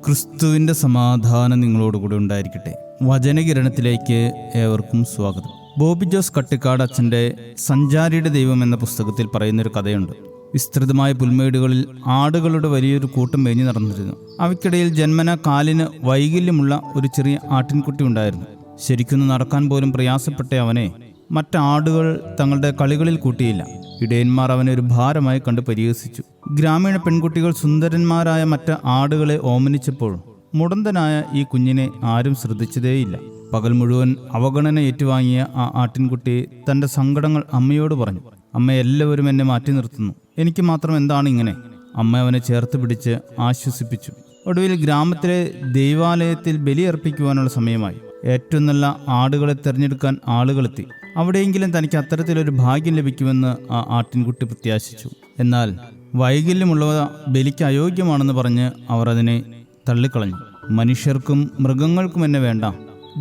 ക്രിസ്തുവിൻ്റെ സമാധാനം നിങ്ങളോടുകൂടി ഉണ്ടായിരിക്കട്ടെ. വചനകിരണത്തിലേക്ക് ഏവർക്കും സ്വാഗതം. ബോബി ജോസ് കട്ടിക്കാട് അച്ഛൻ്റെ സഞ്ചാരിയുടെ ദൈവം എന്ന പുസ്തകത്തിൽ പറയുന്നൊരു കഥയുണ്ട്. വിസ്തൃതമായ പുൽമേടുകളിൽ ആടുകളുടെ വലിയൊരു കൂട്ടം മേഞ്ഞു നടന്നിരുന്നു. അവയ്ക്കിടയിൽ ജന്മന കാലിന് വൈകല്യമുള്ള ഒരു ചെറിയ ആട്ടിൻകുട്ടി ഉണ്ടായിരുന്നു. ശരിക്കൊന്ന് നടക്കാൻ പോലും പ്രയാസപ്പെട്ട അവനെ മറ്റാടുകൾ തങ്ങളുടെ കളികളിൽ കൂട്ടിയില്ല. ഇടയന്മാർ അവനെ ഒരു ഭാരമായി കണ്ട് പരിഹസിച്ചു. ഗ്രാമീണ പെൺകുട്ടികൾ സുന്ദരന്മാരായ മറ്റ് ആടുകളെ ഓമനിച്ചപ്പോൾ മുടന്തനായ ഈ കുഞ്ഞിനെ ആരും ശ്രദ്ധിച്ചതേയില്ല. പകൽ മുഴുവൻ അവഗണന ഏറ്റുവാങ്ങിയ ആ ആട്ടിൻകുട്ടി തൻ്റെ സങ്കടങ്ങൾ അമ്മയോട് പറഞ്ഞു. അമ്മ, എല്ലാവരും എന്നെ മാറ്റി നിർത്തുന്നു, എനിക്ക് മാത്രം എന്താണ് ഇങ്ങനെ? അമ്മ അവനെ ചേർത്ത് പിടിച്ച് ആശ്വസിപ്പിച്ചു. ഒടുവിൽ ഗ്രാമത്തിലെ ദൈവാലയത്തിൽ ബലിയർപ്പിക്കുവാനുള്ള സമയമായി. ഏറ്റവും നല്ല ആടുകളെ തിരഞ്ഞെടുക്കാൻ ആളുകളെത്തി. അവിടെയെങ്കിലും തനിക്ക് അത്തരത്തിലൊരു ഭാഗ്യം ലഭിക്കുമെന്ന് ആ ആട്ടിൻകുട്ടി പ്രത്യാശിച്ചു. എന്നാൽ വൈകല്യമുള്ളവ ബലിക്ക് അയോഗ്യമാണെന്ന് പറഞ്ഞ് അവർ അതിനെ തള്ളിക്കളഞ്ഞു. മനുഷ്യർക്കും മൃഗങ്ങൾക്കും എന്നെ വേണ്ട,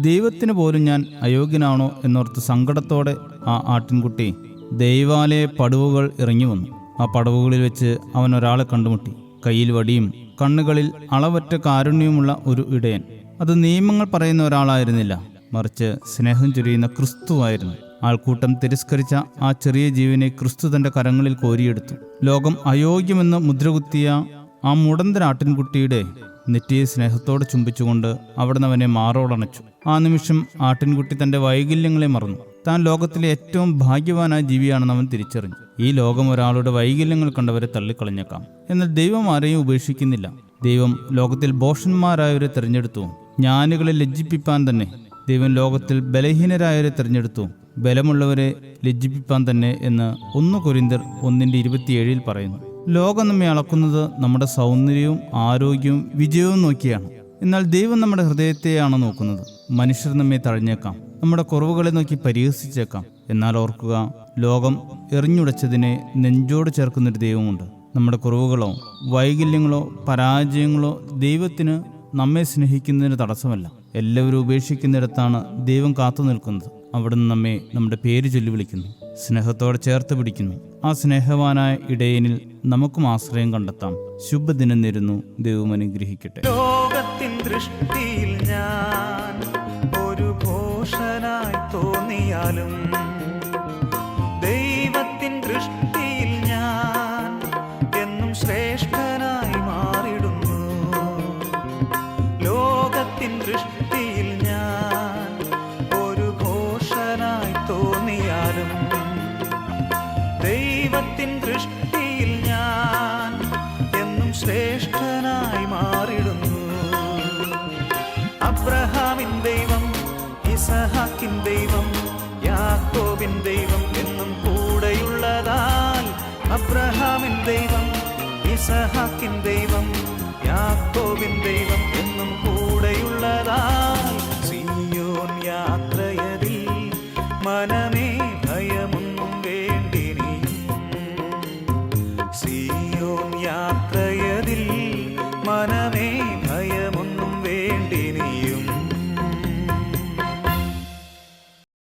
ദൈവത്തിന് പോലും ഞാൻ അയോഗ്യനാണോ എന്നോർത്ത് സങ്കടത്തോടെ ആ ആട്ടിൻകുട്ടി ദൈവാലയ പടവുകൾ ഇറങ്ങി വന്നു. ആ പടവുകളിൽ വെച്ച് അവൻ ഒരാളെ കണ്ടുമുട്ടി. കയ്യിൽ വടിയും കണ്ണുകളിൽ അളവറ്റ കാരുണ്യവുമുള്ള ഒരു ഇടയൻ. അത് നിയമങ്ങൾ പറയുന്ന ഒരാളായിരുന്നില്ല, മറിച്ച് സ്നേഹം ചൊരിയുന്ന ക്രിസ്തുവായിരുന്നു. ആൾക്കൂട്ടം തിരസ്കരിച്ച ആ ചെറിയ ജീവനെ ക്രിസ്തു തൻ്റെ കരങ്ങളിൽ കോരിയെടുത്തു. ലോകം അയോഗ്യമെന്ന് മുദ്രകുത്തിയ ആ മുടന്തൻ ആട്ടിൻകുട്ടിയുടെ നെറ്റിയെ സ്നേഹത്തോടെ ചുംബിച്ചുകൊണ്ട് അവിടുന്ന് അവനെ മാറോടണച്ചു. ആ നിമിഷം ആട്ടിൻകുട്ടി തൻ്റെ വൈകല്യങ്ങളെ മറന്നു. താൻ ലോകത്തിലെ ഏറ്റവും ഭാഗ്യവാനായ ജീവിയാണെന്ന് അവൻ തിരിച്ചറിഞ്ഞു. ഈ ലോകം ഒരാളുടെ വൈകല്യങ്ങൾ കണ്ടവരെ തള്ളിക്കളഞ്ഞേക്കാം, എന്നാൽ ദൈവം ആരെയും ഉപേക്ഷിക്കുന്നില്ല. ദൈവം ലോകത്തിൽ ഭോഷന്മാരായവരെ തിരഞ്ഞെടുത്തു. ജ്ഞാനികളെ ലജ്ജിപ്പിപ്പാൻ തന്നെ ദൈവം ലോകത്തിൽ ബലഹീനരായവരെ തിരഞ്ഞെടുത്തു, ബലമുള്ളവരെ ലജ്ജിപ്പിപ്പാൻ തന്നെ എന്ന് 1 കൊരിന്ത്യർ 1:27 പറയുന്നു. ലോകം നമ്മെ അളക്കുന്നത് നമ്മുടെ സൗന്ദര്യവും ആരോഗ്യവും വിജയവും നോക്കിയാണ്. എന്നാൽ ദൈവം നമ്മുടെ ഹൃദയത്തെയാണ് നോക്കുന്നത്. മനുഷ്യർ നമ്മെ തഴഞ്ഞേക്കാം, നമ്മുടെ കുറവുകളെ നോക്കി പരിഹസിച്ചേക്കാം. എന്നാൽ ഓർക്കുക, ലോകം എറിഞ്ഞുടച്ചതിനെ നെഞ്ചോട് ചേർക്കുന്നൊരു ദൈവമുണ്ട്. നമ്മുടെ കുറവുകളോ വൈകല്യങ്ങളോ പരാജയങ്ങളോ ദൈവത്തിന് നമ്മെ സ്നേഹിക്കുന്നതിന് തടസ്സമല്ല. എല്ലാവരും ഉപേക്ഷിക്കുന്നിടത്താണ് ദൈവം കാത്തു നിൽക്കുന്നത്. അവിടുന്ന് നമ്മെ നമ്മുടെ പേര് ചൊല്ലി വിളിക്കുന്നു, സ്നേഹത്തോടെ ചേർത്ത് പിടിക്കുന്നു. ആ സ്നേഹവാനായ ഇടയനിൽ നമുക്കും ആശ്രയം കണ്ടെത്താം. ശുഭദിനം നേരുന്നു. ദൈവം അനുഗ്രഹിക്കട്ടെ. ലോകത്തിൻ ദൃഷ്ടിയിൽ ഞാൻ ഒരു ഭോഷനായി തോന്നിയാലും ദൈവത്തിൻ ദൃഷ്ടിയിൽ ഞാൻ എന്നും ശ്രേഷ്ഠനായി മാറിടുന്നു. ലോകത്തിൻ ദൃഷ്ടിയിൽ ഞാൻ ഒരു ഭോഷനായി തോന്നിയാലും ദൈവത്തിൻ ദൃഷ്ടിയിൽ ഞാൻ എന്നും ശ്രേഷ്ഠനായി മാറിടുന്നു. അബ്രഹാമിൻ ദൈവം, ഇസഹാക്കിൻ ദൈവം, യാക്കോബിൻ ദൈവം എന്നും കൂടെയുള്ളതാൽ, അബ്രഹാമിൻ ദൈവം, ഇസഹാക്കിൻ ദൈവം, യാക്കോബിൻ ദൈവം എന്നും കൂടെയുള്ളതാൽ, സിയോൻ യാത്രയതിൽ മനമേ